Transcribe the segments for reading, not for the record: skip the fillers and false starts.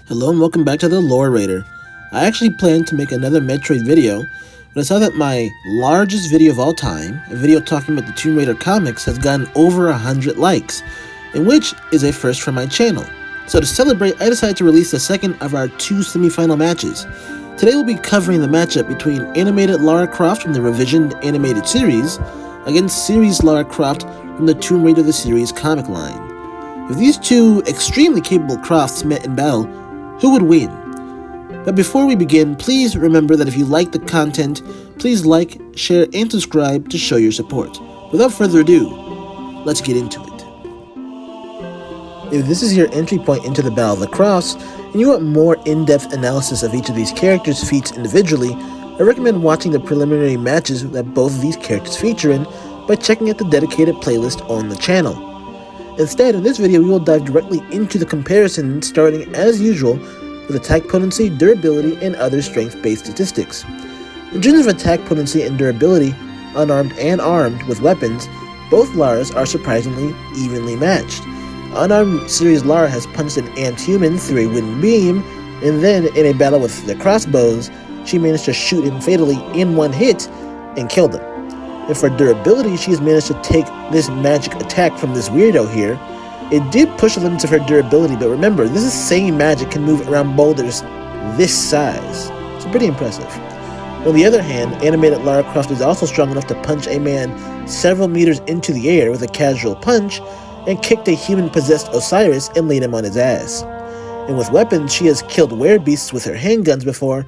Hello and welcome back to the Lore Raider. I actually planned to make another Metroid video, but I saw that my largest video of all time, a video talking about the Tomb Raider comics, has gotten over 100 likes, and which is a first for my channel. So to celebrate, I decided to release the second of our two semi-final matches. Today we'll be covering the matchup between animated Lara Croft from the revisioned animated series against series Lara Croft from the Tomb Raider the series comic line. If these two extremely capable Crofts met in battle, who would win? But before we begin, please remember that if you like the content, please like, share, and subscribe to show your support. Without further ado, let's get into it. If this is your entry point into the Battle of the Crofts, and you want more in-depth analysis of each of these characters' feats individually, I recommend watching the preliminary matches that both of these characters feature in by checking out the dedicated playlist on the channel. Instead, in this video, we will dive directly into the comparison, starting as usual with attack potency, durability, and other strength-based statistics. In terms of attack potency and durability, unarmed and armed with weapons, both Laras are surprisingly evenly matched. Unarmed series Lara has punched an ant-human through a wooden beam, and then in a battle with the crossbows, she managed to shoot him fatally in one hit and killed him. And for durability, she has managed to take this magic attack from this weirdo here. It did push the limits of her durability, but remember, this is same magic can move around boulders this size. It's pretty impressive. On the other hand, animated Lara Croft is also strong enough to punch a man several meters into the air with a casual punch, and kicked a human-possessed Osiris and laid him on his ass. And with weapons, she has killed werebeasts with her handguns before,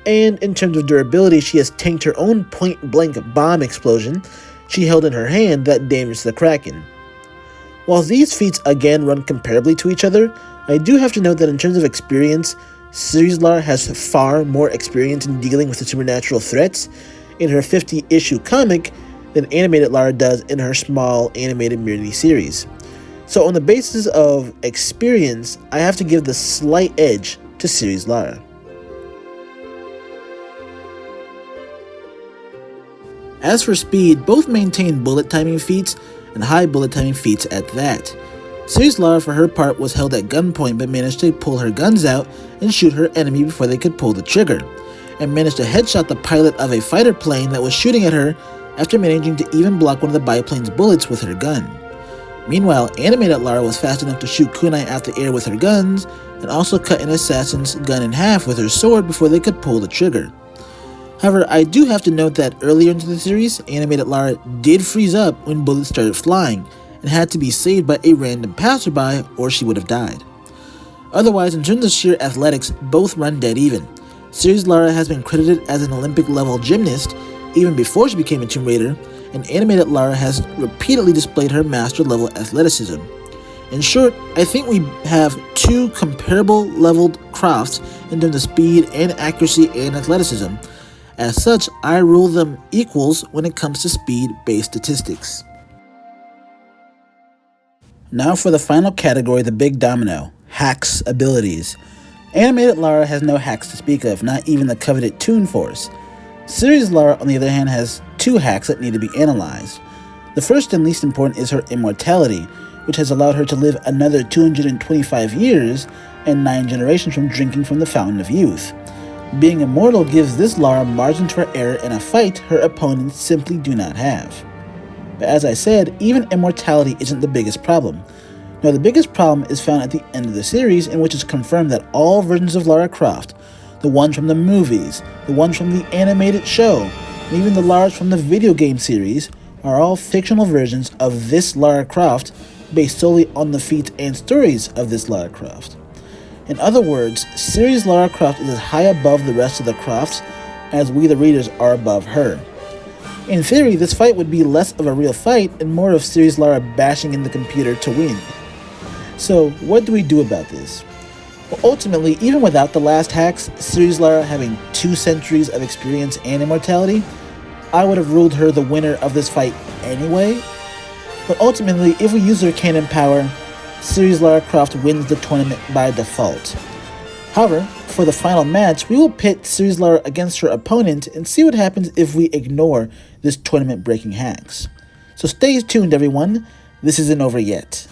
and in terms of durability, she has tanked her own point-blank bomb explosion she held in her hand that damaged the Kraken. While these feats again run comparably to each other, I do have to note that in terms of experience, series Lara has far more experience in dealing with the supernatural threats in her 50-issue comic than animated Lara does in her small animated mini-series. So on the basis of experience, I have to give the slight edge to series Lara. As for speed, both maintain bullet timing feats, and high bullet timing feats at that. Series Lara, for her part, was held at gunpoint but managed to pull her guns out and shoot her enemy before they could pull the trigger, and managed to headshot the pilot of a fighter plane that was shooting at her after managing to even block one of the biplane's bullets with her gun. Meanwhile, animated Lara was fast enough to shoot kunai out the air with her guns, and also cut an assassin's gun in half with her sword before they could pull the trigger. However, I do have to note that earlier into the series, animated Lara did freeze up when bullets started flying, and had to be saved by a random passerby or she would have died. Otherwise, in terms of sheer athletics, both run dead even. Series Lara has been credited as an Olympic-level gymnast even before she became a Tomb Raider, and animated Lara has repeatedly displayed her master-level athleticism. In short, I think we have two comparable leveled Crofts in terms of speed and accuracy and athleticism. As such, I rule them equals when it comes to speed-based statistics. Now for the final category, the big domino, hacks abilities. Animated Lara has no hacks to speak of, not even the coveted Toon Force. Series Lara, on the other hand, has two hacks that need to be analyzed. The first and least important is her immortality, which has allowed her to live another 225 years and 9 generations from drinking from the Fountain of Youth. Being immortal gives this Lara margin for error in a fight her opponents simply do not have. But as I said, even immortality isn't the biggest problem. No, the biggest problem is found at the end of the series, in which it's confirmed that all versions of Lara Croft, the ones from the movies, the ones from the animated show, and even the Laras from the video game series, are all fictional versions of this Lara Croft based solely on the feats and stories of this Lara Croft. In other words, series Lara Croft is as high above the rest of the Crofts as we the readers are above her. In theory, this fight would be less of a real fight and more of series Lara bashing in the computer to win. So, what do we do about this? Well, ultimately, even without the last hacks, series Lara having 2 centuries of experience and immortality, I would have ruled her the winner of this fight anyway. But ultimately, if we use her cannon power, series Lara Croft wins the tournament by default. However, for the final match, we will pit series Lara against her opponent and see what happens if we ignore this tournament-breaking hacks. So stay tuned, everyone. This isn't over yet.